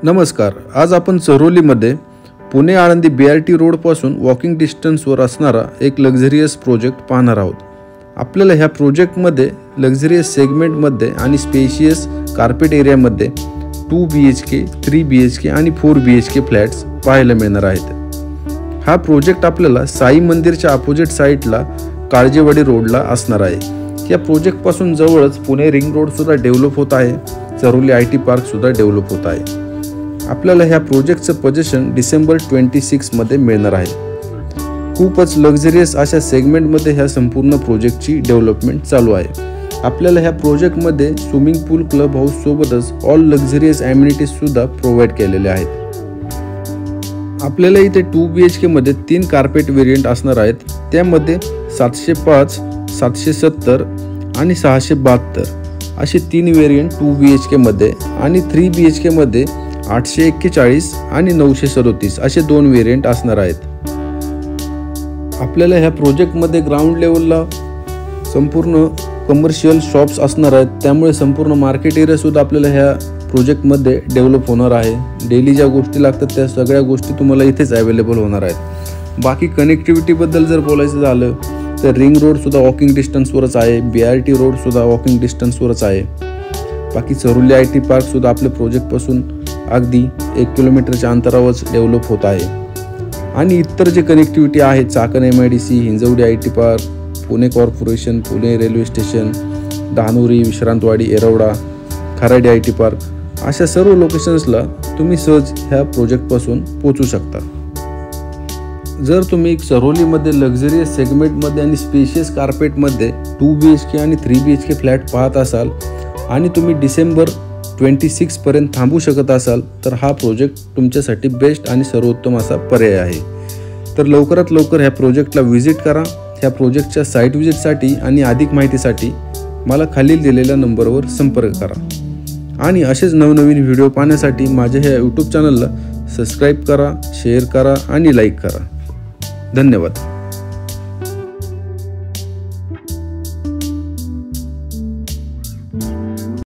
नमस्कार। आज आपण चरोलीमध्ये पुणे आळंदी BRT रोडपासून वॉकिंग डिस्टन्सवर असणारा एक लक्झरियस प्रोजेक्ट पाहणार आहोत। आपल्याला ह्या प्रोजेक्टमध्ये लक्झरियस सेगमेंटमध्ये आणि स्पेशियस कार्पेट एरियामध्ये 2 BHK, 3 BHK आणि 4 BHK फ्लॅट्स पाहायला मिळणार आहेत। हा प्रोजेक्ट आपल्याला साई मंदिरच्या अपोजिट साईडला काळजेवाडी रोडला असणार आहे। या प्रोजेक्टपासून जवळच पुणे रिंग रोड सुद्धा डेव्हलप होत आहे, चरोली IT पार्क सुद्धा डेव्हलप होत आहे। आपल्याला ह्या प्रोजेक्टचं पोझिशन डिसेंबर 26 मध्ये मिळणार आहे। खूपच लक्झरियस अशा सेगमेंटमध्ये ह्या संपूर्ण प्रोजेक्टची डेव्हलपमेंट चालू आहे। आपल्याला ह्या प्रोजेक्टमध्ये स्विमिंग पूल, क्लब हाऊस सोबतच ऑल लक्झरियस ॲम्युनिटीज सुद्धा प्रोव्हाइड केलेले आहेत। आपल्याला इथे 2 BHK मध्ये 3 कार्पेट व्हेरियंट असणार आहेत। त्यामध्ये 705, 770 आणि 672 असे 3 व्हेरियंट 2 BHK मध्ये आणि 3 BHK मध्ये 841 आणि 937 असे 2 व्हेरियंट असणार आहेत। आपल्याला ह्या प्रोजेक्टमध्ये ग्राउंड लेवलला संपूर्ण कमर्शियल शॉप्स असणार आहेत, त्यामुळे संपूर्ण मार्केट एरिया सुद्धा आपल्याला ह्या प्रोजेक्टमध्ये डेव्हलप होणार आहे। डेली ज्या गोष्टी लागतात त्या सगळ्या गोष्टी तुम्हाला इथेच अवेलेबल होणार आहेत। बाकी कनेक्टिव्हिटीबद्दल जर बोलायचं झालं तर रिंग रोड सुद्धा वॉकिंग डिस्टन्सवरच आहे, BRT रोड सुद्धा वॉकिंग डिस्टन्सवरच आहे। बाकी चरोली IT पार्क सुद्धा आपल्या प्रोजेक्टपासून अगदी 1 किलोमीटरच्या अंतरावरच डेव्हलप होत आहे। आणि इतर जे कनेक्टिव्हिटी आहेत, Chakan MIDC, Hinjewadi IT park, Pune corporation, Pune railway station, Dhanori, Vishrantwadi, Yerwada, Kharadi IT park अशा सर्व लोकेशन्सला तुम्ही सहज ह्या प्रोजेक्टपासून पोहोचू शकता। जर तुम्ही चरोलीमध्ये लक्झरियस सेगमेंटमध्ये आणि स्पेशियस कार्पेटमध्ये 2 BHK आणि 3 BHK फ्लॅट पाहत असाल आणि तुम्ही डिसेंबर 26 पर्यंत थांबू शकत असाल तर हा प्रोजेक्ट तुमच्यासाठी बेस्ट आणि सर्वोत्तम असा पर्याय आहे। तर लवकरात लवकर ह्या प्रोजेक्टला व्हिजिट करा। ह्या प्रोजेक्टच्या साईट व्हिजिटसाठी आणि अधिक माहितीसाठी मला खालील दिलेल्या नंबरवर संपर्क करा। आणि असेच नवनवीन व्हिडिओ पाहण्यासाठी माझ्या ह्या YouTube चॅनलला सबस्क्राईब करा, शेअर करा आणि लाईक करा। धन्यवाद।